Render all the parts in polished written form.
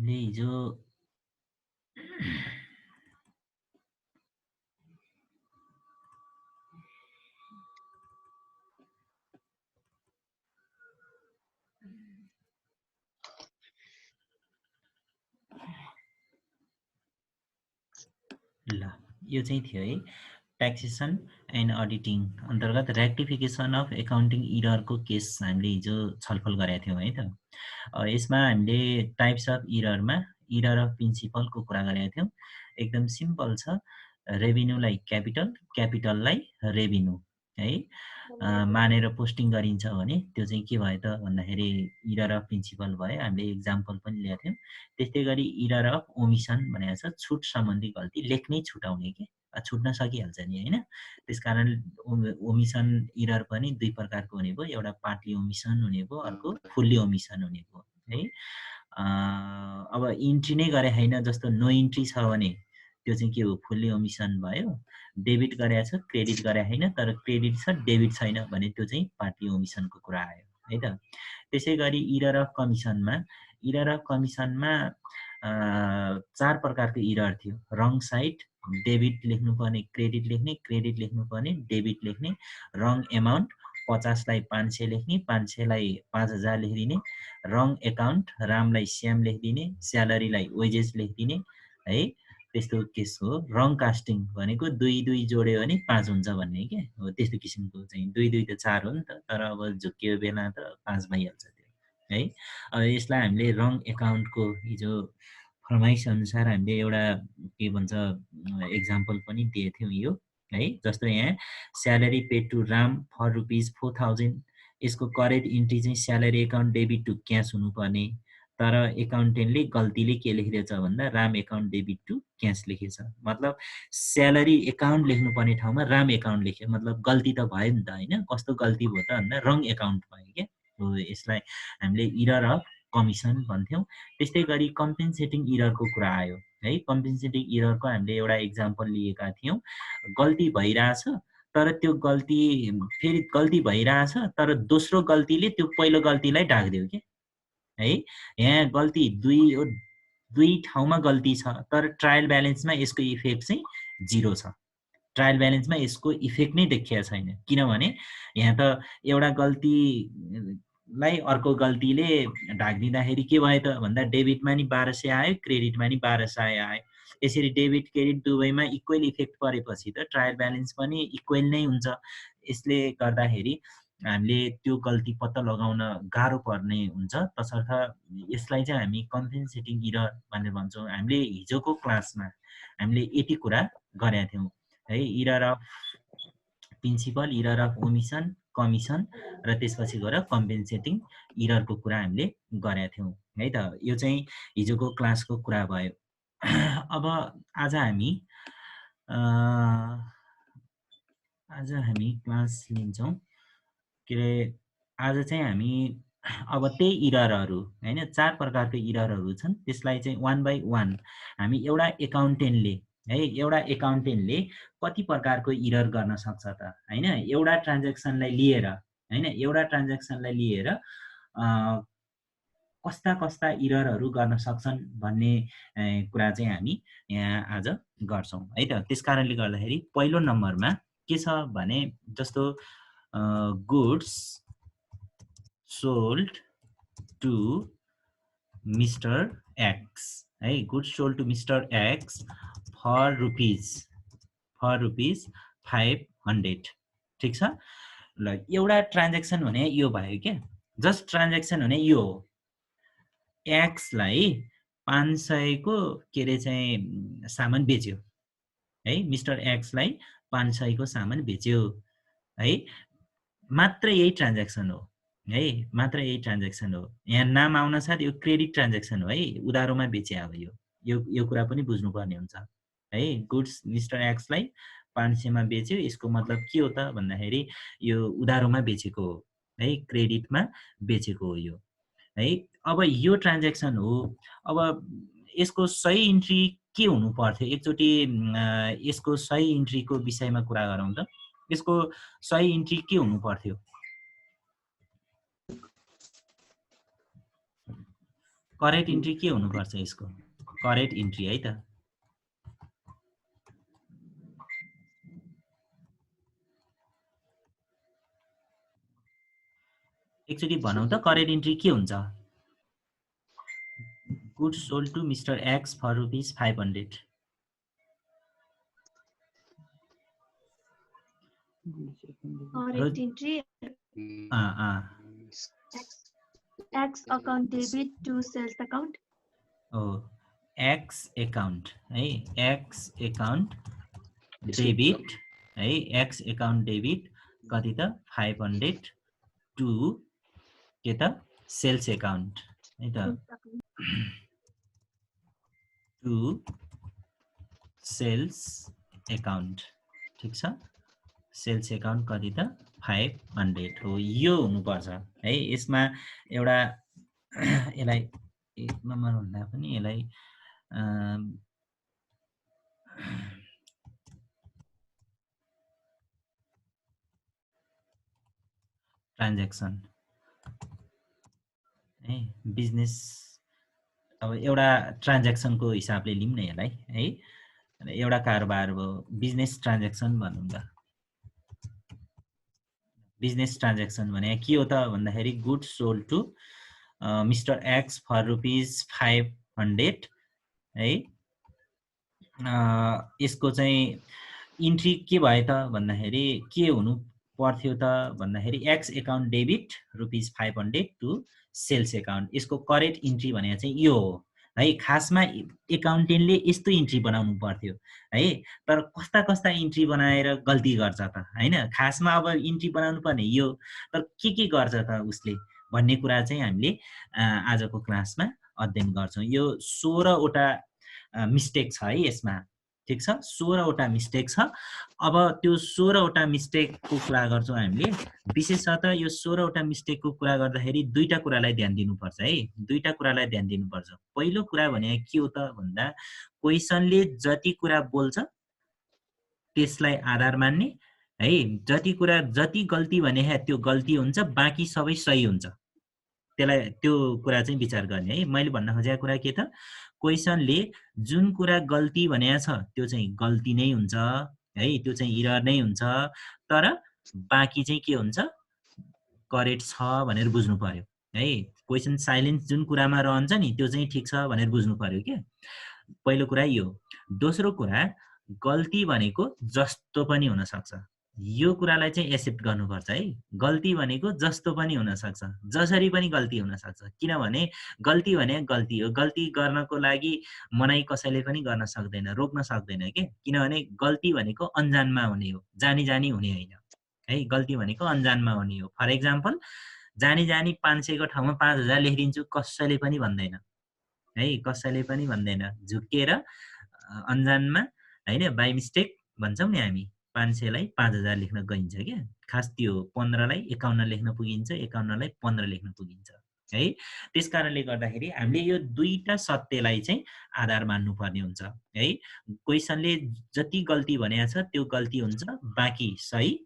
हामीले हिजो ल यो चाहिँ थियो है ट्याक्सेसन एन्ड अडिटिङ अन्तर्गत रेक्टिफिकेसन अफ एकाउन्टिङ इररको केस हामीले हिजो छलफल गरेका थियौँ है त। यसमा हामीले टाइप्स अफ इररमा इरर अफ प्रिन्सिपलको कुरा गरेका थियौँ। एकदम सिम्पल छ, रेभिन्यूलाई क्यापिटल, क्यापिटललाई रेभिन्यू है मानेर पोस्टिङ गरिन्छ भने त्यो चाहिँ के भयो त भन्दाखेरि इरर अफ प्रिन्सिपल भयो। हामीले इक्जाम्पल पनि ल्याएको थियौँ। त्यस्तै गरी इरर अफ ओमिसन भनेको छ छुट सम्बन्धी गल्ती, लेख्नै छुटाउने के छुट्न सकिहाल्छ नि होइन। त्यसकारण ओमिसन इरर पनि दुई प्रकारको हुने भयो, एउटा पार्टली ओमिसन हुने भयो, अर्को फुल्ली ओमिसन हुने भयो है। अब इन्ट्री नै गरे होइन, जस्तो नो इन्ट्री छ भने त्यो चाहिँ के हो, फुल्ली ओमिसन भयो। डेबिट गरेको छ, क्रेडिट गरे होइन, तर क्रेडिट छ डेबिट छैन भने त्यो चाहिँ पार्टली ओमिसनको कुरा आयो है त। त्यसै गरी इरर अफ कमिसनमा, इरर अफ कमिसनमा 4 प्रकारको इरर थियो। रङ साइड, डेबिट लेख्नुपर्ने क्रेडिट लेख्ने, क्रेडिट लेख्नुपर्ने डेबिट लेख्ने, रङ एमाउन्ट 50 लाई 500 लेख्ने, 500 लाई 5000 लेखिदिने, रङ एकाउन्ट रामलाई श्याम लेखिदिने, स्यालेरीलाई वेजेस लेखिदिने है। त्यस्तो केस हो। रङ कास्टिङ भनेको 2 जोड्यो भने 5 हुन्छ भन्ने के हो। त्यस्तो किसिमको चाहिँ 2 त 4 हो नि त, तर अब झुक्कियो बेला त 5 भइहाल्छ त्यो है। अब यसलाई हामीले रङ एकाउन्टको हिजो फरमाइस अनुसार हामीले एउटा के भन्छ एक्जाम्पल पनि दिएको थियौँ यो है। जस्तो यहाँ salary paid to Ram for ₹4000, यसको करेक्ट इन्ट्री चाहिँ salary account debit to cash हुनुपर्ने, तर एकाउन्टेन्टले गल्तीले के लेखिदिएछ भन्दा Ram account debit to cash लेखेछ। मतलब स्यालेरी एकाउन्ट लेख्नुपर्ने ठाउँमा राम एकाउन्ट लेख्यो, मतलब गल्ती त भयो नि त होइन। कस्तो गल्ती भयो त भन्दा रङ एकाउन्ट भयो क्या। यसलाई हामीले इरर अफ कमिसन भन्थ्यौँ। त्यस्तै गरी कम्पेन्सेटिङ इररको कुरा आयो है। कम्पेन्सेटिङ इररको हामीले एउटा इक्जाम्पल लिएका थियौँ। गल्ती भइरहेछ तर त्यो गल्ती फेरि गल्ती भइरहेछ तर दोस्रो गल्तीले त्यो पहिलो गल्तीलाई ढाकिदियो के है। यहाँ गल्ती दुई ठाउँमा गल्ती छ तर ट्रायल ब्यालेन्समा यसको इफेक्ट चाहिँ 0 छ। ट्रायल ब्यालेन्समा यसको इफेक्ट नै देखिएको छैन, किनभने यहाँ त एउटा गल्तीलाई अर्को गल्तीले ढाकिदिँदाखेरि के भयो त भन्दा डेबिटमा नि 1200 आयो, क्रेडिटमा नि 1200 आयो। यसरी डेबिट क्रेडिट दुवैमा इक्वल इफेक्ट परेपछि त ट्रायल ब्यालेन्स पनि इक्वल नै हुन्छ। यसले गर्दाखेरि हामीले त्यो गल्ती पत्ता लगाउन गाह्रो पर्ने हुन्छ। तसर्थ यसलाई चाहिँ हामी कम्पेन्सेटिङ इरर भनेर भन्छौँ। हामीले हिजोको क्लासमा हामीले यति कुरा गरेका थियौँ है। Error of principle, error of omission, commission र त्यसपछि गएर कम्पेन्सेटिङ इररको कुरा हामीले गरेका थियौँ है त। यो चाहिँ हिजोको क्लासको कुरा भयो। अब आज हामी क्लास लिन्छौँ के अरे। आज चाहिँ हामी अब त्यही इररहरू होइन, 4 प्रकारको इररहरू छन्, त्यसलाई चाहिँ 1 बाई 1 हामी एउटा एकाउन्टेन्टले है, एउटा एकाउन्टेन्टले कति प्रकारको इरर गर्न सक्छ त होइन। एउटा ट्रान्ज्याक्सनलाई लिएर होइन, एउटा ट्रान्ज्याक्सनलाई लिएर कस्ता कस्ता इररहरू गर्न सक्छन् भन्ने कुरा चाहिँ हामी यहाँ आज गर्छौँ है त। त्यस कारणले गर्दाखेरि पहिलो नम्बरमा के छ भने जस्तो goods sold to mister X है। Goods sold to mister X for rupees 500 ठिक छ। ल एउटा ट्रान्ज्याक्सन भने यो भयो क्या, जस्ट ट्रान्ज्याक्सन भने यो हो। एक्सलाई 500 को के अरे चाहिँ सामान बेच्यो है। मिस्टर एक्सलाई 500 को सामान बेच्यो है। मात्र यही ट्रान्ज्याक्सन हो है, मात्र यही ट्रान्ज्याक्सन हो। यहाँ नाम आउन साथ यो क्रेडिट ट्रान्ज्याक्सन हो है, उधारोमा बेचे। अब यो कुरा पनि बुझ्नुपर्ने हुन्छ है। गुड्स मिस्टर एक्सलाई 500 मा बेच्यो, यसको मतलब के हो त भन्दाखेरि यो उधारोमा बेचेको हो है, क्रेडिटमा बेचेको हो यो है। अब यो ट्रान्ज्याक्सन हो। अब यसको सही इन्ट्री के हुनु पर्थ्यो, एकचोटि यसको सही इन्ट्रीको विषयमा कुरा गरौँ त। यसको सही इन्ट्री के हुनु पर्थ्यो, करेक्ट इन्ट्री के हुनुपर्छ यसको? करेक्ट इन्ट्री है त। एकचोटि भनौँ त करेक्ट इन्ट्री के हुन्छ? Goods sold to mister X for ₹500। Correct entry. X account debit to sales account. X account है, एक्स एकाउन्ट डेबिट है, एक्स एकाउन्ट डेबिट कति त 500 टु के त सेल्स एकाउन्ट है त, टु सेल्स एकाउन्ट। ठिक छ, सेल्स एकाउन्ट कति त 500 हो, यो हुनुपर्छ है। यसमा एउटा यसलाई एक नम्बर भन्दा पनि यसलाई ट्रान्ज्याक्सन है, बिजनेस अब एउटा ट्रान्ज्याक्सनको हिसाबले लिउँ न यसलाई है, एउटा कारोबार भयो, बिजनेस ट्रान्ज्याक्सन भनौँ त। बिजनेस ट्रान्ज्याक्सन भने के हो त भन्दाखेरि goods sold to mister X for ₹500 है। यसको चाहिँ इन्ट्री के भयो त भन्दाखेरि के हुनु पर्थ्यो त भन्दाखेरि X account debit ₹500 to sales account. यसको करेक्ट इन्ट्री भने चाहिँ यो हो है। खासमा एकाउन्टेन्टले यस्तो इन्ट्री बनाउनु पर्थ्यो है, तर कस्ता कस्ता इन्ट्री बनाएर गल्ती गर्छ त हैन। खासमा अब इन्ट्री बनाउनु पर्ने यो, तर के गर्छ त उसले भन्ने कुरा चाहिँ हामीले आजको क्लासमा अध्ययन गर्छौँ। यो 16 वटा मिस्टेक छ है यसमा। ठिक छ, 16 वटा मिस्टेक छ। अब त्यो 16 वटा मिस्टेकको कुरा गर्छौँ हामीले। विशेषतः यो 16 वटा मिस्टेकको कुरा गर्दाखेरि दुईटा कुरालाई ध्यान दिनुपर्छ है, दुईटा कुरालाई ध्यान दिनुपर्छ। पहिलो कुरा भने के हो त भन्दा क्वेसनले जति कुरा बोल्छ त्यसलाई आधार मान्ने है, जति कुरा जति गल्ती भने त्यो गल्ती हुन्छ, बाँकी सबै सही हुन्छ, त्यसलाई त्यो कुरा चाहिँ विचार गर्ने है। मैले भन्न खोजेको कुरा के त, क्वेसनले जुन कुरा गल्ती भनेको छ त्यो चाहिँ गल्ती नै हुन्छ है, त्यो चाहिँ इरर नै हुन्छ, तर बाँकी चाहिँ के हुन्छ करेक्ट छ भनेर बुझ्नु पर्यो है। क्वेसन साइलेन्स जुन कुरामा रहन्छ नि त्यो चाहिँ ठिक छ भनेर बुझ्नु पर्यो के, पहिलो कुरा यो। दोस्रो कुरा गल्ती भनेको जस्तो पनि हुन सक्छ, यो कुरालाई चाहिँ एक्सेप्ट गर्नुपर्छ है। गल्ती भनेको जस्तो पनि हुन सक्छ, जसरी पनि गल्ती हुन सक्छ, किनभने गल्ती भने गल्ती हो। गल्ती गर्नको लागि मनाइ कसैले पनि गर्न सक्दैन, रोक्न सक्दैन के, किनभने गल्ती भनेको अन्जानमा हुने हो, जानी जानी हुने होइन है। गल्ती भनेको अन्जानमा हुने हो। फर एक्जाम्पल जानी जानी 500 को ठाउँमा 5000 लेखिदिन्छु, कसैले पनि भन्दैन है, कसैले पनि भन्दैन। झुक्किएर अन्जानमा हैन, बाई मिस्टेक भन्छौँ नि हामी, 500 लाई 5000 लेख्न गइन्छ क्या। खास त्यो 15 लाई 51 लेख्न पुगिन्छ, 51 लाई 15 लेख्न पुगिन्छ है। त्यसकारणले गर्दाखेरि हामीले यो दुईटा सत्यलाई चाहिँ आधार मान्नुपर्ने हुन्छ है। क्वेसनले जति गल्ती भनेको छ त्यो गल्ती हुन्छ, बाँकी सही,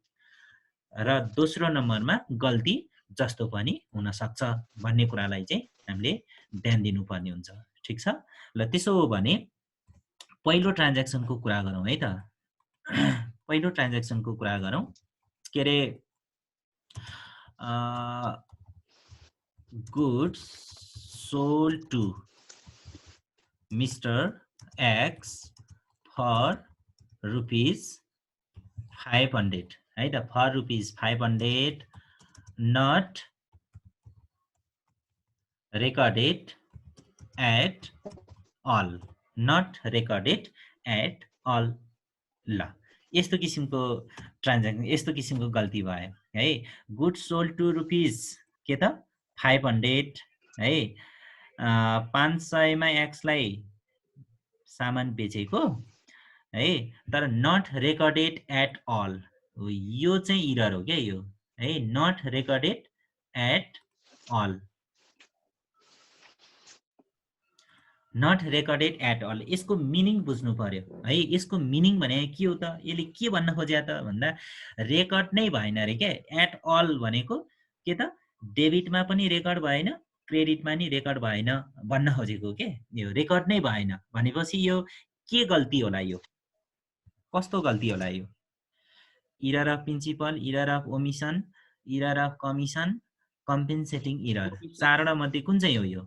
र दोस्रो नम्बरमा गल्ती जस्तो पनि हुन सक्छ भन्ने कुरालाई चाहिँ हामीले ध्यान दिनुपर्ने हुन्छ। ठिक छ, ल त्यसो हो भने पहिलो ट्रान्ज्याक्सनको कुरा गरौँ है त। पहिलो ट्रान्ज्याक्सनको कुरा गरौँ, के अरे goods sold to mister X for ₹500 है त, for ₹500 not recorded at all, not recorded at all। ल यस्तो किसिमको ट्रान्ज्याक्सन, यस्तो किसिमको गल्ती भयो है। गुड्स सोल्ड टु रुपिस के त 500 है, 500 मा एक्सलाई सामान बेचेको है, तर नट रेकर्डेड एट अल, यो चाहिँ इरर हो क्या यो है, not recorded at all, not recorded at all. यसको मिनिङ बुझ्नु पर्यो है। यसको मिनिङ भने के हो त, यसले के भन्न खोज्या त भन्दा रेकर्ड नै भएन रे क्या। एट अल भनेको के त, डेबिटमा पनि रेकर्ड भएन, क्रेडिटमा नि रेकर्ड भएन भन्न खोजेको के यो रेकर्ड नै भएन भनेपछि यो के गल्ती होला यो कस्तो गल्ती होला यो error of principle error of omission error of commission compensating error चारवटा मध्ये कुन चाहिँ हो यो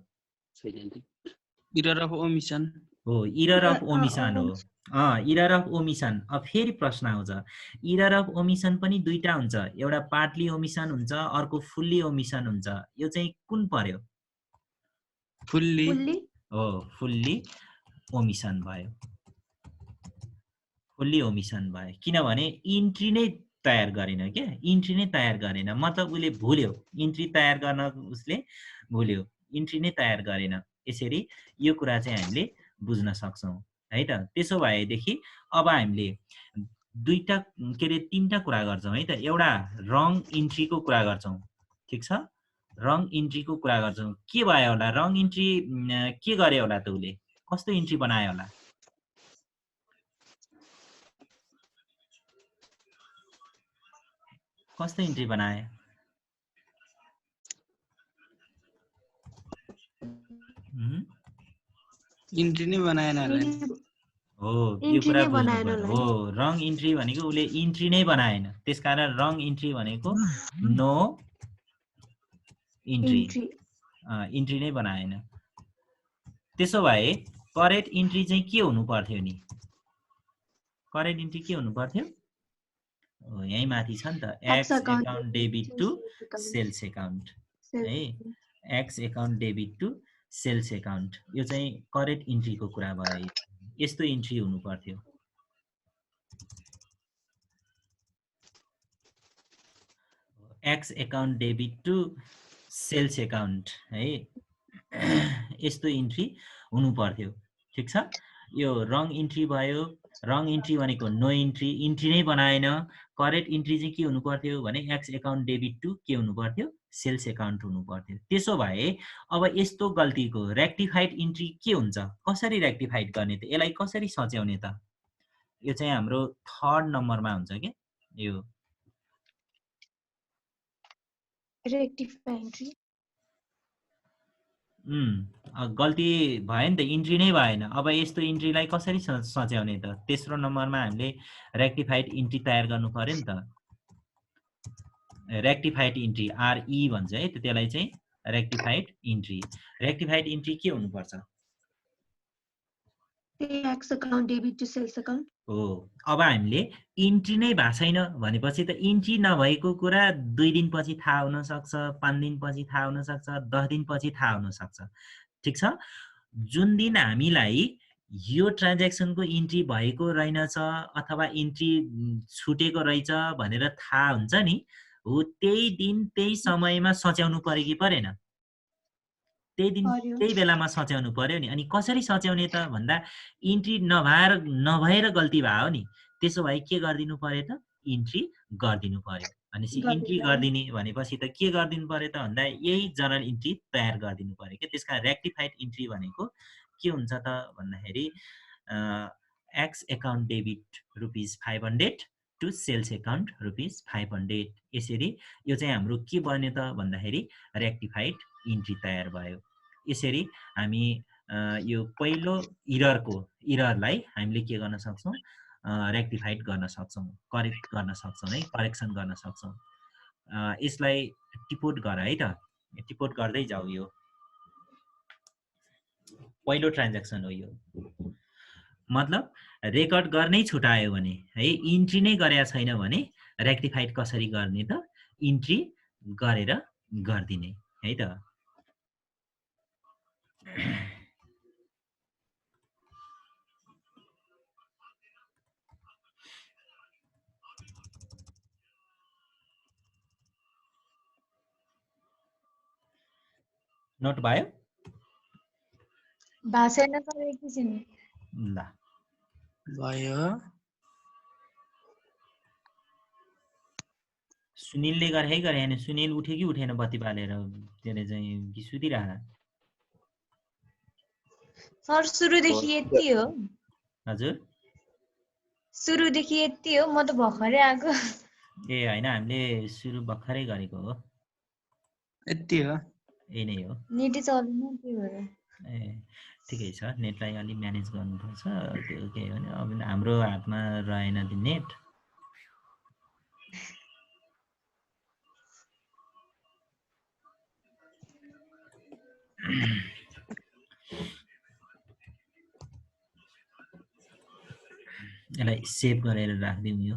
इरर अफ ओमिसन हो इरर अफ ओमिसन हो इरर अफ ओमिसन अब फेरि प्रश्न आउँछ इरर अफ ओमिसन पनि दुईटा हुन्छ एउटा पार्टली ओमिसन हुन्छ अर्को फुल्ली ओमिसन हुन्छ यो चाहिँ कुन पर्यो फुल्ली हो फुल्ली ओमिसन भयो फुल्ली ओमिसन भयो किनभने इन्ट्री नै तयार गरेन के इन्ट्री नै तयार गरेन मतलब उसले भुल्यो इन्ट्री तयार गर्न उसले भुल्यो इन्ट्री नै तयार गरेन यसरी यो कुरा चाहिँ हामीले बुझ्न सक्छौं है त त्यसो भएदेखि अब हामीले दुईटा के रे तीनटा कुरा गर्छौं है त एउटा रङ इन्ट्रीको कुरा गर्छौं ठीक छ रङ इन्ट्रीको कुरा गर्छौं के भयो होला रङ इन्ट्री के गरे होला त उले कस्तो इन्ट्री बनायो होला कस्तो इन्ट्री बनाए इन्ट्री नै बनाएन हो यो कुरा बुझ्नु हो रङ इन्ट्री भनेको उले इन्ट्री नै बनाएन त्यसकारण रङ इन्ट्री भनेको नो इन्ट्री इन्ट्री नै बनाएन त्यसो भए करेक्ट इन्ट्री चाहिँ के हुनु पर्थ्यो नि करेक्ट इन्ट्री के हुनु पर्थ्यो यही माथि छ नि त X account debit to sales account है X account debit to sales account यो चाहिँ करेक्ट इन्ट्रीको कुरा भयो यस्तो इन्ट्री हुनु पर्थ्यो X account debit to sales account है यस्तो इन्ट्री हुनु पर्थ्यो ठीक छ यो रङ इन्ट्री भयो रङ इन्ट्री भनेको नो इन्ट्री इन्ट्री नै बनाएन करेक्ट इन्ट्री चाहिँ के हुनु पर्थ्यो भने एक्स अकाउन्ट डेबिट टु के हुनु पर्थ्यो सेल्स अकाउन्ट हुनु पर्थ्यो त्यसो भए अब यस्तो गल्तीको रेक्टिफाइड इन्ट्री के हुन्छ कसरी रेक्टिफाइड गर्ने त यसलाई कसरी सच्याउने त यो चाहिँ हाम्रो थर्ड नम्बरमा हुन्छ के यो रेक्टिफाइड इन्ट्री गल्ती भयो नि त इन्ट्री नै भएन अब यस्तो इन्ट्रीलाई कसरी सच्याउने त तेस्रो नम्बरमा हामीले रेक्टिफाइड इन्ट्री तयार गर्नु पर्यो नि त रेक्टिफाइड इन्ट्री आरई भन्छ है त्यसलाई चाहिँ रेक्टिफाइड इन्ट्री के हुनुपर्छ X account debit to sales account हो अब हामीले इन्ट्री नै भएको छैन भनेपछि त इन्ट्री नभएको कुरा 2 दिनपछि थाहा हुन सक्छ 5 दिनपछि थाहा हुन सक्छ 10 दिनपछि थाहा हुन सक्छ ठीक छ जुन दिन हामीलाई यो ट्रान्ज्याक्सनको इन्ट्री भएको रहेनछ अथवा इन्ट्री छुटेको रहेछ भनेर थाहा हुन्छ नि हो त्यही दिन त्यही समयमा सच्याउनु पर्यो कि परेन त्यही दिन त्यही बेलामा सच्याउनु पर्यो नि अनि कसरी सच्याउने त भन्दा इन्ट्री नभएर गल्ती भयो नि त्यसो भए के गर्दिनु पर्यो त इन्ट्री गर्दिनु पर्यो भनेपछि इन्ट्री गर्दिने भनेपछि त के गर्दिनु पर्यो त भन्दा यही जर्नल इन्ट्री तयार गर्दिनु पर्यो के त्यसकारण रेक्टिफाइड इन्ट्री भनेको के हुन्छ त भन्दाखेरि X account debit ₹500 to sales account ₹500 यसरी यो चाहिँ हाम्रो के बन्यो त भन्दाखेरि रेक्टिफाइड इन्ट्री तयार भयो यसरी हामी यो पहिलो इररलाई हामीले के गर्न सक्छौं रेक्टिफाइड गर्न सक्छौं करेक्ट गर्न सक्छौं है करेक्सन गर्न सक्छौं यसलाई टिपोट गर है त टिपोट गर्दै जाऊ यो पहिलो ट्रान्ज्याक्सन हो यो मतलब रेकर्ड गर्नै छुटायो भने है इन्ट्री नै गरेका छैन भने रेक्टिफाइड कसरी गर्ने त इन्ट्री गरेर गर्दिने है त नोट भयो भाषण त एकैछिन ल भयो सुनिलले गरे हैन सुनिल उठ्यो कि उठेन बत्ती बालेर त्यसले चाहिँ कि सुतिरहा सर सुरुदेखि यति हो हजुर सुरुदेखि यति हो म त भर्खरै आएको ए हैन हामीले सुरु भर्खरै गरेको हो यति हो यही नै हो। नेटै चल्दैन त्यही भएर। ए ठिकै छ, नेटलाई अलि म्यानेज गर्नुपर्छ। त्यो के हो भने अब हाम्रो हातमा रहेन त्यो नेट। यसलाई सेभ गरेर राखिदिउँ यो।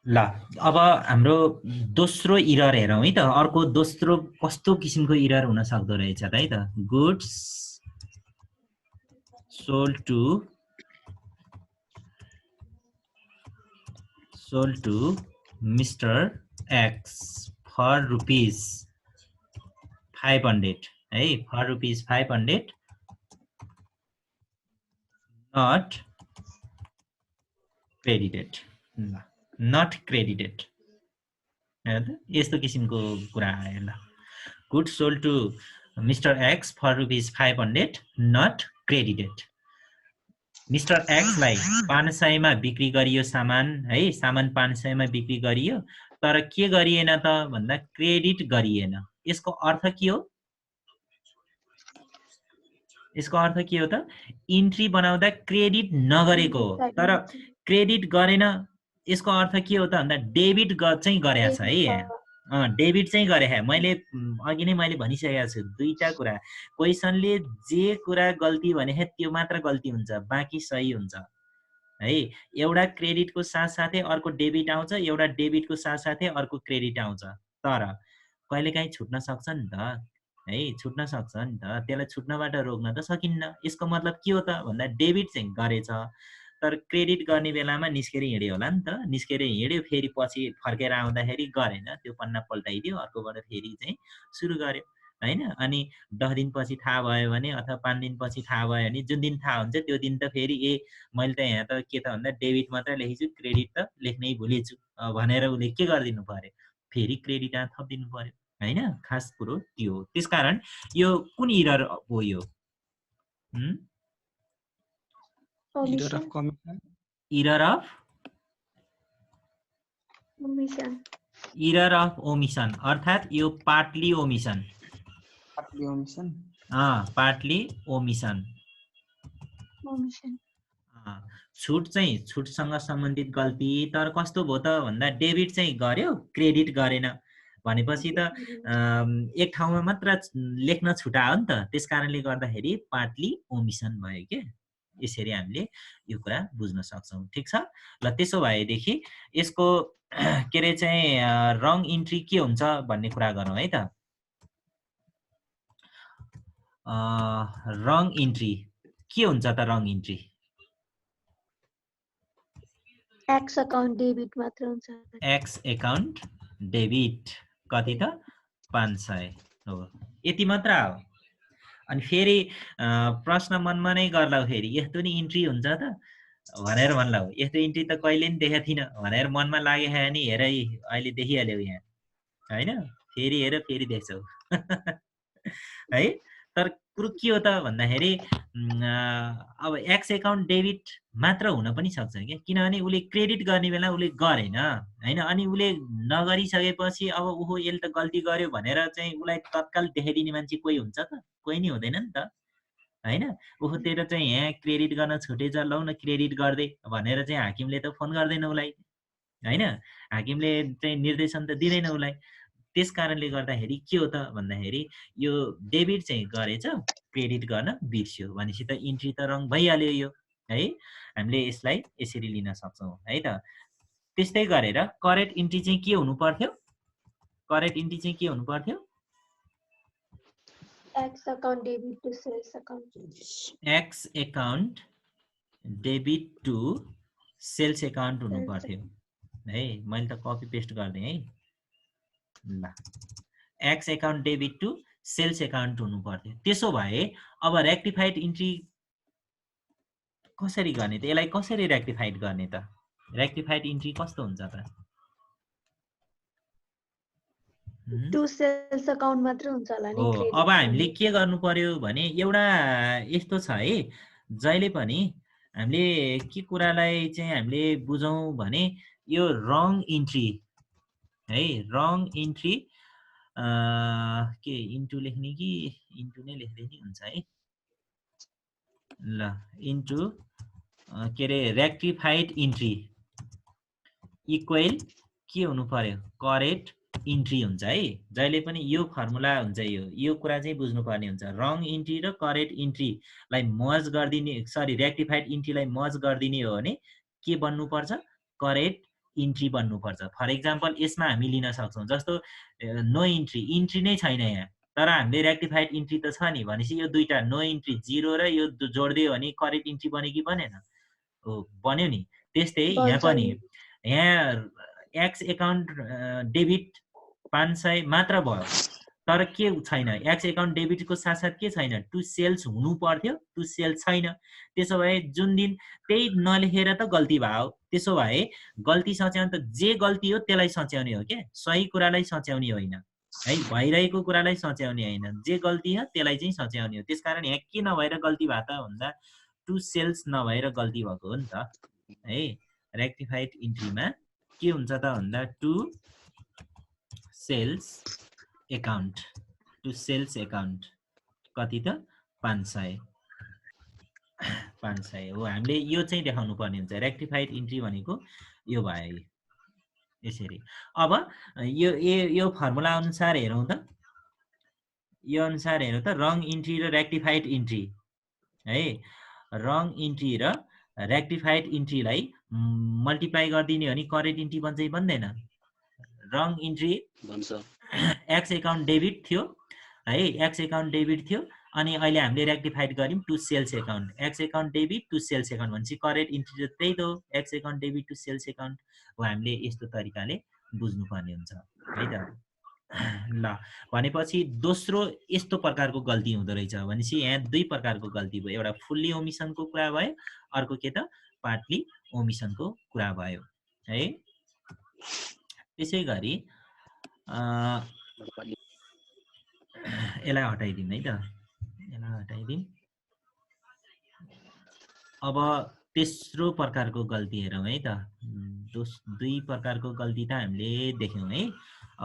ल अब हाम्रो दोस्रो इरर हेरौँ है त। अर्को दोस्रो कस्तो किसिमको इरर हुन सक्दो रहेछ त है त। Goods sold to mister X for rupees 500 है, for rupees 500 not credited. Not credited यस्तो किसिमको कुरा आयो। ल good sold to mister X for rupees 500 not credited. Mister एक्सलाई 500 मा बिक्री गरियो सामान है, सामान 500 मा बिक्री गरियो, तर के गरिएन त भन्दा क्रेडिट गरिएन। यसको अर्थ के हो? यसको अर्थ के हो त? इन्ट्री बनाउँदा क्रेडिट नगरेको हो, तर क्रेडिट गरेन। यसको अर्थ के हो त भन्दा डेबिट चाहिँ गरेछ है यहाँ। डेबिट चाहिँ गरे है। मैले अघि नै मैले भनिसकेको छु दुईटा कुरा। क्वेसनले जे कुरा गल्ती भने त्यो मात्र गल्ती हुन्छ, बाँकी सही हुन्छ है। एउटा क्रेडिटको साथसाथै अर्को डेबिट आउँछ, एउटा डेबिटको साथसाथै अर्को क्रेडिट आउँछ। तर कहिलेकाहीँ छुट्न सक्छ नि त है, छुट्न सक्छ नि त। त्यसलाई छुट्नबाट रोक्न त सकिन्न। यसको मतलब के हो त भन्दा डेबिट चाहिँ गरेछ, तर क्रेडिट गर्ने बेलामा निस्केर हिँड्यो होला नि त। निस्केर हिँड्यो, फेरि पछि फर्केर आउँदाखेरि गरेन, त्यो पन्ना पल्टाइदियो, अर्कोबाट फेरि चाहिँ सुरु गर्यो हैन। अनि 10 दिनपछि थाहा भयो भने अथवा 5 दिनपछि थाहा भयो भने जुन दिन थाहा हुन्छ त्यो दिन त फेरि मैले त यहाँ त के त भन्दा डेबिट मात्रै लेखेछु, क्रेडिट त लेख्नै भुलेछु भनेर उसले के गरिदिनु पर्यो? फेरि क्रेडिट थपिदिनु पर्यो हैन। खास कुरो त्यो हो। त्यसकारण यो कुन इरर हो? यो error of commission. Error of omission अर्थात् यो पार्टली ओमिसन। पार्टली ओमिसन। छुट चाहिँ छुटसँग सम्बन्धित गल्ती, तर कस्तो भयो त भन्दा डेबिट चाहिँ गर्यो, क्रेडिट गरेन भनेपछि त एक ठाउँमा मात्र लेख्न छुटा हो नि त। त्यसकारणले गर्दाखेरि पार्टली ओमिसन भयो के। यसरी हामीले यो कुरा बुझ्न सक्छौं। ठिक छ। ल त्यसो भएदेखि यसको के रे चाहिँ रङ इन्ट्री के हुन्छ भन्ने कुरा गरौँ है त। रङ इन्ट्री के हुन्छ त? रङ इन्ट्री एक्स अकाउन्ट डेबिट मात्र हुन्छ। एक्स अकाउन्ट डेबिट कति त? 500 हो, यति मात्र हो। अनि फेरि प्रश्न मनमा नै गर्ला, फेरि यस्तो नि इन्ट्री हुन्छ त भनेर भन्ला हो। यस्तो इन्ट्री त कहिले नि देखेको थिइनँ भनेर मनमा लाग्यो भने हेर अहिले देखिहाल्यो यहाँ हैन। फेरि हेर फेरि देख्छौ है। तर कुरो के हो त भन्दाखेरि अब एक्स अकाउन्ट डेबिट मात्र हुन पनि सक्छ क्या, किनभने उसले क्रेडिट गर्ने बेला उसले गरेन हैन। अनि उसले नगरिसकेपछि अब ओहो यसले त गल्ती गर्यो भनेर चाहिँ उसलाई तत्काल देखाइदिने मान्छे कोही हुन्छ त? कोही नि हुँदैन नि त हैन। ओहो तेरो चाहिँ यहाँ क्रेडिट गर्न छुटेछ, लौ न क्रेडिट गर्दै भनेर चाहिँ हाकिमले त फोन गर्दैन उसलाई हैन। हाकिमले चाहिँ निर्देशन त दिँदैन उसलाई। त्यस कारणले गर्दाखेरि के हो त भन्दाखेरि यो डेबिट चाहिँ गरेछ, क्रेडिट गर्न बिर्स्यो भनेपछि त इन्ट्री त रङ भइहाल्यो यो है। हामीले यसलाई यसरी लिन सक्छौं है त। त्यस्तै गरेर करेक्ट इन्ट्री चाहिँ के हुनु पर्थ्यो? करेक्ट इन्ट्री चाहिँ के हुनु पर्थ्यो? X account debit to sales account. X account debit to sales account हुनु पर्थ्यो है। मैले त कपी पेस्ट गर्दिएँ है। ल X account debit to sales account हुनु पर्थ्यो। त्यसो भए अब रेक्टिफाइड इन्ट्री कसरी गर्ने त? यसलाई कसरी रेक्टिफाइड गर्ने त? रेक्टिफाइड इन्ट्री कस्तो हुन्छ त? टु सेल्स अकाउन्ट मात्र हुन्छ होला नि हो क्रेडिट अब हामीले के गर्नु पर्यो भने एउटा यस्तो छ है जहिले पनि हामीले के कुरालाई चाहिँ हामीले बुझौँ भने यो रङ इन्ट्री है रङ इन्ट्री के इन्टु लेख्ने कि इन्टु नै लेख्दै नि हुन्छ है ल इन्टु के अरे रेक्टिफाइड इन्ट्री इक्वल के हुनु पर्यो करेक्ट इन्ट्री हुन्छ है जहिले पनि यो फर्मुला हुन्छ यो कुरा चाहिँ बुझ्नुपर्ने हुन्छ रङ इन्ट्री र करेक्ट इन्ट्रीलाई मर्ज गरिदिने सरी रेक्टिफाइड इन्ट्रीलाई मर्ज गरिदिने हो भने के बन्नुपर्छ करेक्ट इन्ट्री बन्नुपर्छ फर इक्जाम्पल यसमा हामी लिन सक्छौँ जस्तो नो इन्ट्री नै छैन यहाँ तर हामीले रेक्टिफाइड इन्ट्री त छ नि भनेपछि यो दुईटा नो इन्ट्री 0 र यो जोड्दियो भने करेक्ट इन्ट्री बन्यो कि बनेन हो बन्यो नि त्यस्तै यहाँ पनि यहाँ एक्स एकाउन्ट डेबिट 500 मात्र भयो तर के छैन एक्स एकाउन्ट डेबिटको साथसाथ के छैन टु सेल्स हुनु पर्थ्यो टु सेल्स छैन त्यसो भए जुन दिन त्यही नलेखेर त गल्ती भयो त्यसो भए गल्ती सच्याउन त जे गल्ती हो त्यसलाई सच्याउने हो के सही कुरालाई सच्याउने होइन है भइरहेको कुरालाई सच्याउने होइन जे गल्ती हो त्यसलाई चाहिँ सच्याउने हो त्यसकारण यहाँ के नभएर गल्ती भयो त भन्दा टु सेल्स नभएर गल्ती भएको हो नि त है रेक्टिफाइड इन्ट्रीमा के हुन्छ त भन्दा टु सेल्स एकाउन्ट कति त 500 हो हामीले यो चाहिँ देखाउनु पर्ने हुन्छ रेक्टिफाइड इन्ट्री भनेको यो भयो यसरी अब यो फर्मुला अनुसार हेरौँ त यो अनुसार हेरौँ त रङ इन्ट्री र रेक्टिफाइड इन्ट्री है रङ इन्ट्री र रेक्टिफाइड इन्ट्रीलाई मल्टिप्लाई गरिदिने हो भने करेक्ट इन्ट्री बन्छ कि बन्दैन रङ इन्ट्री भन्छ एक्स एकाउन्ट डेबिट थियो है एक्स एकाउन्ट डेबिट थियो अनि अहिले हामीले रेक्टिफाइड गर्यौँ to sales account X account debit to sales account भनेपछि करेक्ट इन्ट्री त त्यही त हो X account debit to sales account हो हामीले यस्तो तरिकाले बुझ्नुपर्ने हुन्छ है त ल भनेपछि दोस्रो यस्तो प्रकारको गल्ती हुँदो रहेछ भनेपछि यहाँ दुई प्रकारको गल्ती भयो एउटा फुल्ली ओमिसनको कुरा भयो अर्को के त पार्टली ओमिसनको कुरा भयो है त्यसै गरी यसलाई हटाइदिउँ है त यसलाई हटाइदिउँ अब तेस्रो प्रकारको गल्ती हेरौँ है त दुई प्रकारको गल्ती त हामीले देख्यौँ है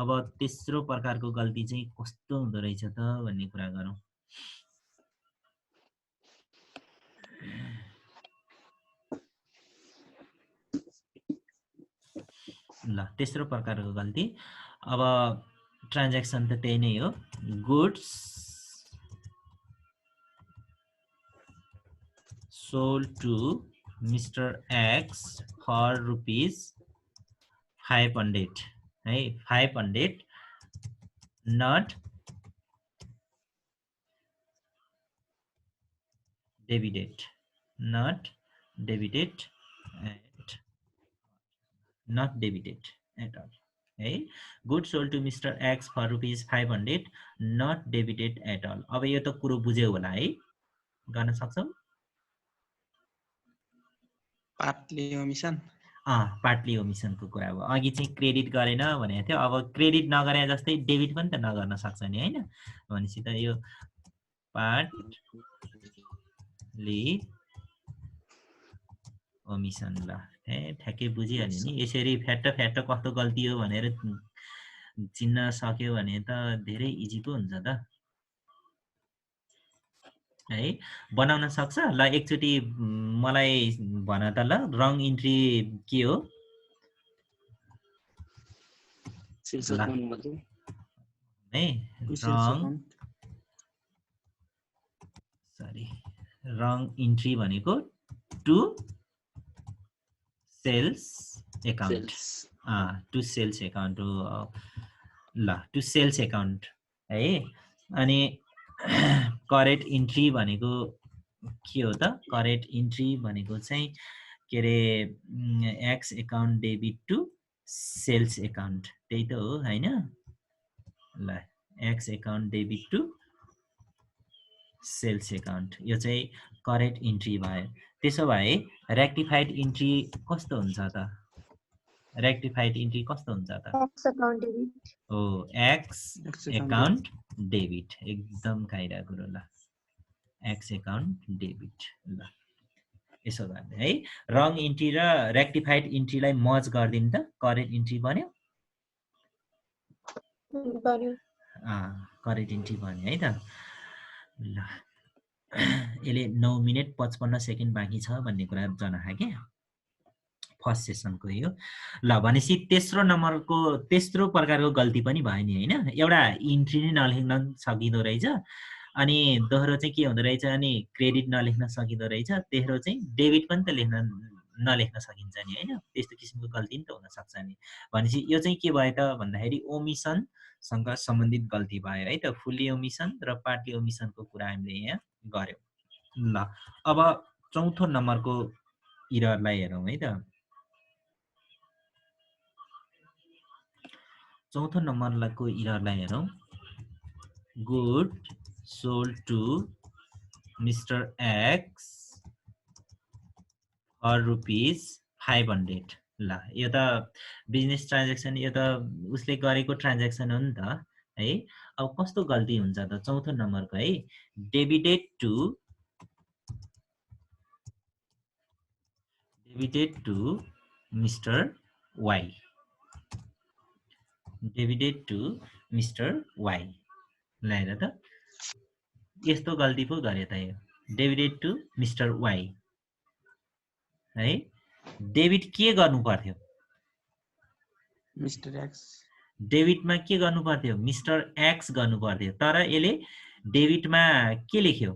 अब तेस्रो प्रकारको गल्ती चाहिँ कस्तो हुँदो रहेछ त भन्ने कुरा गरौँ ल तेस्रो प्रकारको गल्ती अब ट्रान्ज्याक्सन त त्यही नै हो goods sold to Mr. X for rupees 500 है 500 not debited at all है goods sold to Mr. X for rupees 500 not debited at all अब यो त कुरो बुझ्यौ होला है गर्न सक्छौ पार्टली ओमिसन पार्टली ओमिसनको कुरा हो अघि चाहिँ क्रेडिट गरेन भनेको थियो अब क्रेडिट नगरे जस्तै डेबिट पनि त नगर्न सक्छ नि हैन भनेपछि त यो पार्टली ओमिसन ल ठ्याक्कै बुझिहाल्यो नि यसरी फ्याट्ट कस्तो गल्ती हो भनेर चिन्न सक्यो भने त धेरै इजी पो हुन्छ त है बनाउन सक्छ ल एकचोटी मलाई भन त ल रङ इन्ट्री के हो है रङ इन्ट्री भनेको to sales account to sales account हो ल टु सेल्स एकाउन्ट है अनि करेक्ट इन्ट्री भनेको के हो त करेक्ट इन्ट्री भनेको चाहिँ के अरे X account debit to sales account त्यही त हो हैन ल X account debit to sales account यो चाहिँ करेक्ट इन्ट्री भयो त्यसो भए रेक्टिफाइड इन्ट्री कस्तो हुन्छ त रेक्टिफाइड इन्ट्री कस्तो हुन्छ त? X account debit. हो, x X account account debit, एकदम काइरा कुरो ल। एक्स एकाउन्ट डेबिट ल, यसो गर्ने है। रङ इन्ट्री र रेक्टिफाइड इन्ट्रीलाई मर्ज गरिदिनु त, करेक्ट इन्ट्री बन्यो। Banu. करेक्ट इन्ट्री बन्यो है त। ल यसले 9 मिनेट 55 सेकेन्ड बाँकी छ भन्ने कुरा जनाहा के फर्स्ट सेसनको यो। ल भनेपछि तेस्रो प्रकारको गल्ती पनि भयो नि होइन, एउटा इन्ट्री नै नलेख्न सकिँदो रहेछ, अनि दोस्रो चाहिँ के हुँदो रहेछ अनि क्रेडिट नलेख्न सकिँदो रहेछ, तेस्रो चाहिँ डेबिट पनि त नलेख्न सकिन्छ नि होइन, त्यस्तो किसिमको गल्ती नि त हुनसक्छ नि। भनेपछि यो चाहिँ के भयो त भन्दाखेरि ओमिसनसँग सम्बन्धित गल्ती भयो है त। फुल्ली ओमिसन र पार्टली ओमिसनको कुरा हामीले यहाँ गर्यौँ। ल अब चौथो नम्बरको इररलाई हेरौँ है त। चौथो नम्बरको इररलाई हेरौँ। Good sold to mister X for ₹500। ल यो त बिजनेस ट्रान्ज्याक्सन, यो त उसले गरेको ट्रान्ज्याक्सन हो नि त है। अब कस्तो गल्ती हुन्छ त चौथो नम्बरको है, debited to mister Y, debited to mister Y. ल हेर त यस्तो गल्ती पो गरे त यो, डेबिटेड टु मिस्टर वाई है। डेबिट के गर्नु पर्थ्यो? Mister x. डेबिटमा के गर्नु पर्थ्यो? मिस्टर एक्स गर्नु पर्थ्यो, तर यसले डेबिटमा के लेख्यो?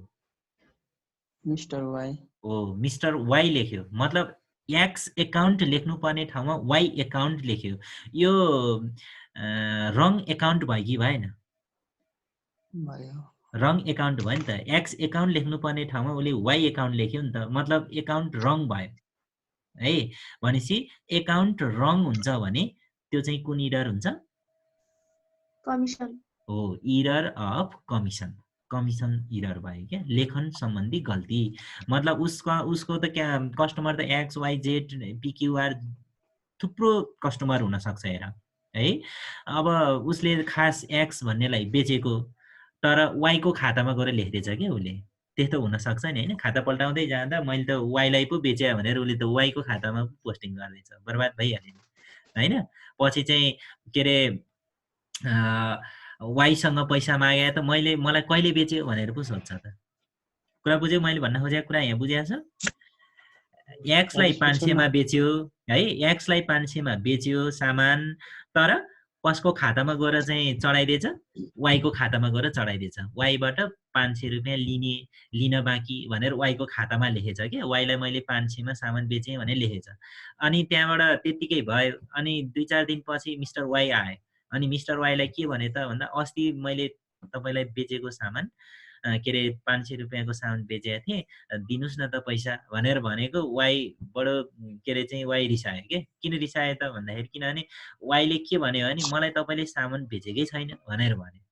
Mister Y. हो, मिस्टर वाई लेख्यो। मतलब एक्स एकाउन्ट लेख्नु पर्ने ठाउँमा वाई एकाउन्ट लेख्यो। यो रङ एकाउन्ट भयो कि भएन? भयो। रङ एकाउन्ट भयो नि त। एक्स एकाउन्ट लेख्नु पर्ने ठाउँमा उसले वाई एकाउन्ट लेख्यो नि त, मतलब एकाउन्ट रङ भयो है। भनेपछि एकाउन्ट रङ हुन्छ भने त्यो चाहिँ कुन इरर हुन्छ? Commission. हो, error of commission, commission error भयो क्या, लेखन सम्बन्धी गल्ती। मतलब उसको त क्या कस्टमर त एक्स वाई जेड पिक्युआर थुप्रो कस्टमर हुनसक्छ हेर है। अब उसले खास एक्स भन्नेलाई बेचेको, तर वाईको खातामा गएर लेखिदिएछ क्या उसले, त्यस्तो हुनसक्छ नि होइन। खाता पल्टाउँदै जाँदा मैले त वाईलाई पो बेचेँ भनेर उसले त वाईको खातामा पोस्टिङ गर्दैछ, बर्बाद भइहाल्यो होइन। पछि चाहिँ के अरे वाईसँग पैसा मागे त मलाई कहिले बेच्यो भनेर पो सोध्छ त। कुरा बुझ्यो मैले भन्न खोजेको कुरा यहाँ बुझिया छ? एक्सलाई 500मा बेच्यो है, एक्सलाई 500मा बेच्यो सामान, तर कसको खातामा गएर चाहिँ चढाइदिएछ? वाईको खातामा गएर चढाइदिएछ। वाईबाट 500 रुपियाँ लिन बाँकी भनेर वाईको खातामा लेखेछ क्या। वाईलाई मैले 500मा सामान बेचेँ भनेर लेखेछ। अनि त्यहाँबाट त्यत्तिकै भयो। अनि 2-4 दिनपछि मिस्टर वाई आयो। अनि मिस्टर वाईलाई के भने त भन्दा अस्ति मैले तपाईँलाई बेचेको सामान के अरे 500 रुपियाँको सामान बेचेको थिएँ, दिनुहोस् न त पैसा भनेर भनेको। वाई बडो के अरे चाहिँ वाई रिसायो के। किन रिसायो त भन्दाखेरि किनभने वाईले के भन्यो भने मलाई तपाईँले सामान बेचेकै छैन भनेर भन्यो।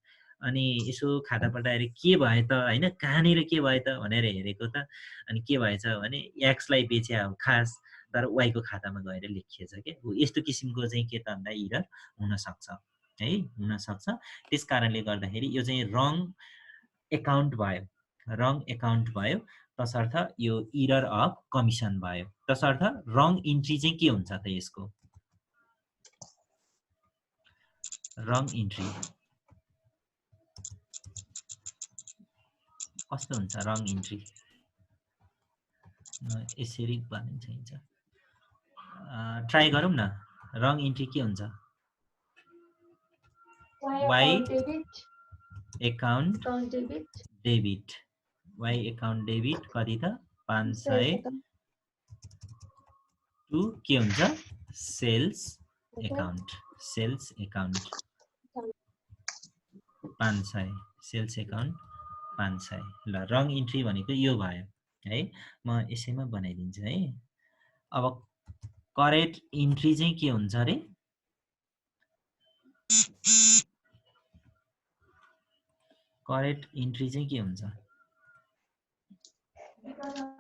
अनि यसो खाता पल्टाएर के भयो त होइन, कहाँनिर के भयो त भनेर हेरेको त, अनि के भएछ भने एक्सलाई बेचे हो खास, तर वाईको खातामा गएर लेखिएछ क्या। यस्तो किसिमको चाहिँ के त भन्दा इरर हुनसक्छ है, हुनसक्छ। त्यस कारणले गर्दाखेरि यो चाहिँ रङ एकाउन्ट भयो, रङ एकाउन्ट भयो, तसर्थ यो इरर अफ कमिसन भयो। तसर्थ रङ इन्ट्री चाहिँ के हुन्छ त यसको? रङ इन्ट्री कस्तो हुन्छ? रङ इन्ट्री यसरी भन्ने चाहिन्छ, ट्राई गरौँ न। रङ इन्ट्री के हुन्छ? Y account debit, Y account debit कति त 500 टु के हुन्छ? Sales account, sales account 500, sales account 500। ल रङ इन्ट्री भनेको यो भयो है। म यसैमा बनाइदिन्छु है। अब करेक्ट इन्ट्री चाहिँ के हुन्छ अरे? करेक्ट इन्ट्री चाहिँ के हुन्छ?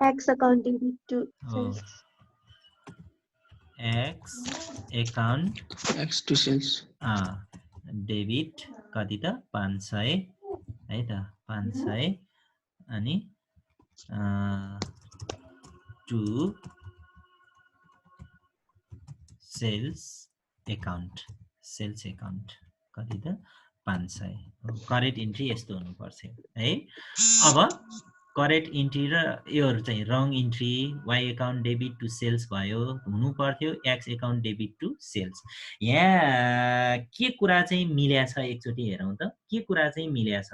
X account debit to sales. X account X to sales. Debit कति त 500 है त 500 अनि टु सेल्स एकाउन्ट कति त 500 करेक्ट इन्ट्री यस्तो हुनुपर्छ है। अब करेक्ट इन्ट्री र योहरू चाहिँ wrong entry Y account debit to sales भयो हुनु पर्थ्यो X account debit to sales. यहाँ के कुरा चाहिँ मिल्या छ एकचोटि हेरौँ त के कुरा चाहिँ मिल्या छ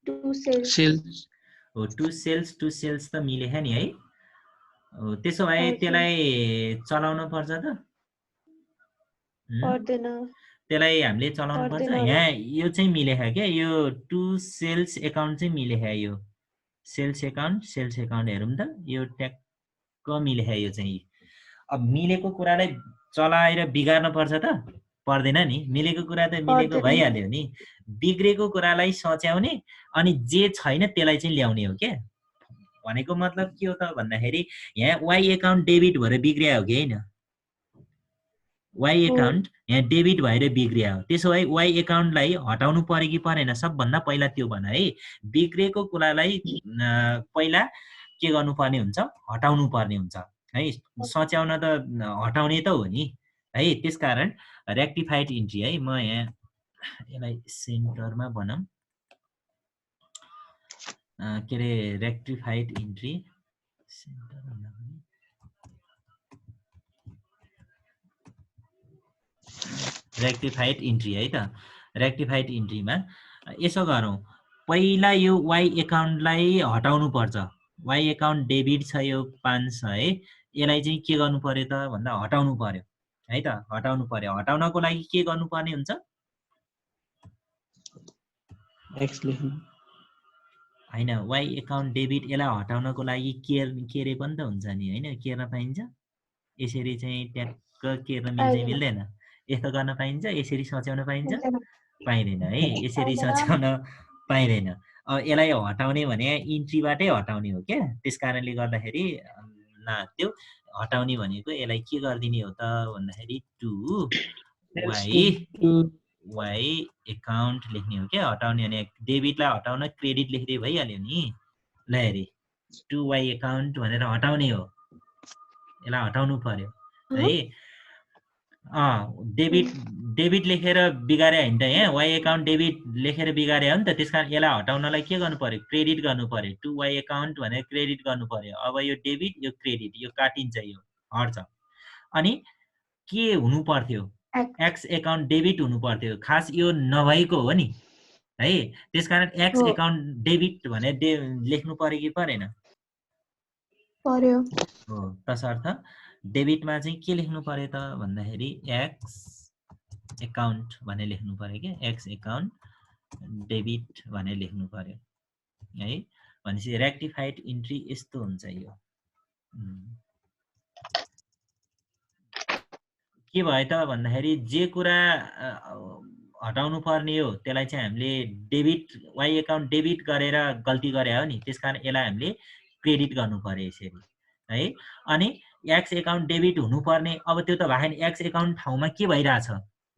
To sales. Sales. हो टु सेल्स त मिलेछ नि है। हो त्यसो भए त्यसलाई चलाउन पर्छ त पर्दैन। त्यसलाई हामीले चलाउनु पर्छ। यहाँ यो चाहिँ मिलेछ क्या यो टु सेल्स एकाउन्ट चाहिँ मिलेछ यो सेल्स एकाउन्ट हेरौँ त यो ट्याक्क मिलेछ यो चाहिँ। अब मिलेको कुरालाई चलाएर बिगार्नु पर्छ त पर्दैन नि मिलेको कुरा त मिलेको भइहाल्यो नि बिग्रेको कुरालाई सच्याउने अनि जे छैन त्यसलाई चाहिँ ल्याउने हो क्या। भनेको मतलब के हो त भन्दाखेरि यहाँ वाइ एकाउन्ट डेबिट भएर बिग्रिया हो कि होइन वाइ एकाउन्ट यहाँ डेबिट भएर बिग्रिया हो। त्यसो भए वाइ एकाउन्टलाई हटाउनु पर्यो कि परेन सबभन्दा पहिला त्यो भन है। बिग्रेको कुरालाई पहिला के गर्नुपर्ने हुन्छ हटाउनु पर्ने हुन्छ है। सच्याउन त हटाउने त हो नि है। त्यसकारण रेक्टिफाइड इन्ट्री है म यहाँ यसलाई सेन्टरमा बनाऊँ के अरे रेक्टिफाइड इन्ट्री रेक्टिफाइड इन्ट्री है त। रेक्टिफाइड इन्ट्रीमा यसो गरौँ पहिला यो वाइ एकाउन्टलाई हटाउनु पर्छ। वाइ एकाउन्ट डेबिट छ यो 500 यसलाई चाहिँ के गर्नु पर्यो त भन्दा हटाउनु पर्यो है त हटाउनु पर्यो। हटाउनको लागि के गर्नुपर्ने हुन्छ X लेख्नु हैन वाइ एकाउन्ट डेबिट यसलाई हटाउनको लागि केरे पनि त हुन्छ नि हैन केर्न पाइन्छ यसरी चाहिँ ट्याक्क केर्न मिल्छ मिल्दैन यस्तो गर्न पाइन्छ यसरी सच्याउन पाइन्छ पाइदैन है यसरी सच्याउन पाइदैन। अब यसलाई हटाउने भने इन्ट्रीबाटै हटाउने हो क्या। त्यसकारणले गर्दाखेरि त्यो हटाउने भनेको यसलाई के गरिदिने हो त भन्दाखेरि टु वाइ एकाउन्ट लेख्ने हो क्या। हटाउने भने डेबिटलाई हटाउन क्रेडिट लेख्दै भइहाल्यो नि ल हेरी टु वाइ एकाउन्ट भनेर हटाउने हो यसलाई हटाउनु पर्यो है। डेबिट लेखेर बिगारे होइन त यहाँ वाइ एकाउन्ट डेबिट लेखेर बिगारे हो नि त। त्यसकारण यसलाई हटाउनलाई के गर्नु पर्यो क्रेडिट गर्नु पर्यो टु वाइ एकाउन्ट भनेर क्रेडिट गर्नु पर्यो। अब यो डेबिट यो क्रेडिट यो काटिन्छ यो हट्छ अनि के हुनु पर्थ्यो एक्स एकाउन्ट डेबिट हुनु पर्थ्यो खास यो नभएको हो नि है। त्यसकारण एक्स एकाउन्ट डेबिट भनेर लेख्नु पर्यो कि परेन पर्यो हो। तसर्थ डेबिटमा चाहिँ के लेख्नु पर्यो त भन्दाखेरि एक्स एकाउन्ट भनेर लेख्नु पर्यो क्या। एक्स एकाउन्ट डेबिट भनेर लेख्नु पर्यो है। भनेपछि रेक्टिफाइड इन्ट्री यस्तो हुन्छ यो। के भयो त भन्दाखेरि जे कुरा हटाउनु पर्ने हो त्यसलाई चाहिँ हामीले डेबिट वाइ एकाउन्ट डेबिट गरेर गल्ती गरे हो नि त्यसकारण यसलाई हामीले क्रेडिट गर्नु पर्यो यसरी है। अनि एक्स एकाउन्ट डेबिट हुनुपर्ने अब त्यो त भएन एक्स एकाउन्ट ठाउँमा के भइरहेछ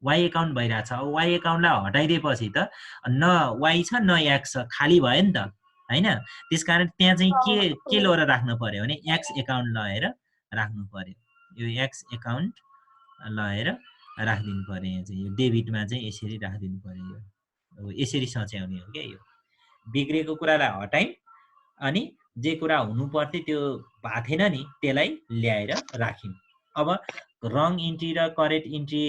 वाइ एकाउन्ट भइरहेछ। अब वाइ एकाउन्टलाई हटाइदिएपछि त न वाइ छ न एक्स छ खाली भयो नि त हैन। त्यसकारण त्यहाँ चाहिँ के लिएर राख्नु पर्यो भने एक्स एकाउन्ट लगाएर राख्नु पर्यो। यो एक्स एकाउन्ट लगाएर राखिदिनु पर्यो। यहाँ चाहिँ यो डेबिटमा चाहिँ यसरी राखिदिनु पर्यो। यो यसरी सच्याउने हो क्या। यो बिग्रेको कुरालाई हटाइन् अनि जे कुरा हुनु पर्थ्यो त्यो भएको थिएन नि त्यसलाई ल्याएर राख्यौँ। अब रङ इन्ट्री र करेक्ट इन्ट्री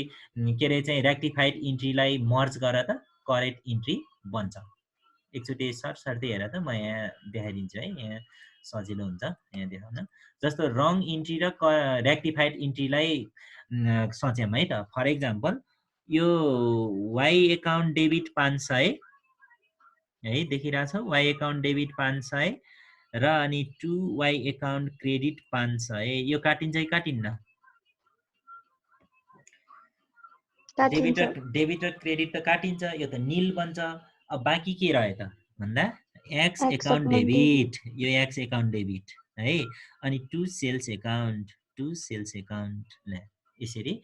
के अरे चाहिँ रेक्टिफाइड इन्ट्रीलाई मर्ज गरेर त करेक्ट इन्ट्री बन्छ। एकचोटि सर्दै हेर त म यहाँ देखाइदिन्छु है यहाँ सजिलो हुन्छ यहाँ देखाउन। जस्तो रङ इन्ट्री र रेक्टिफाइड इन्ट्रीलाई सच्याम है त। फर इक्जाम्पल यो वाइ एकाउन्ट डेबिट 500 है देखिरहेछ वाइ एकाउन्ट डेबिट 500 र अनि टु वाइ एकाउन्ट क्रेडिट 500 यो काटिन्छ कि काटिन्न डेबिट र क्रेडिट त काटिन्छ यो त निल बन्छ। अब बाँकी के रह्यो त भन्दा एक्स एकाउन्ट डेबिट यो एक्स एकाउन्ट डेबिट है। अनि to sales account to sales account. यसरी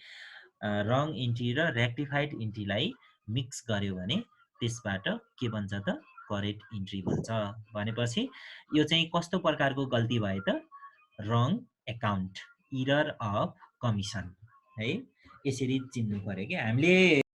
रङ इन्ट्री र रेक्टिफाइड इन्ट्रीलाई मिक्स गर्यो भने त्यसबाट के बन्छ त करेक्ट इन्ट्री बन्छ। भनेपछि यो चाहिँ कस्तो प्रकारको गल्ती भयो त रङ एकाउन्ट इरर अफ कमिसन है। यसरी चिन्नु पर्यो कि हामीले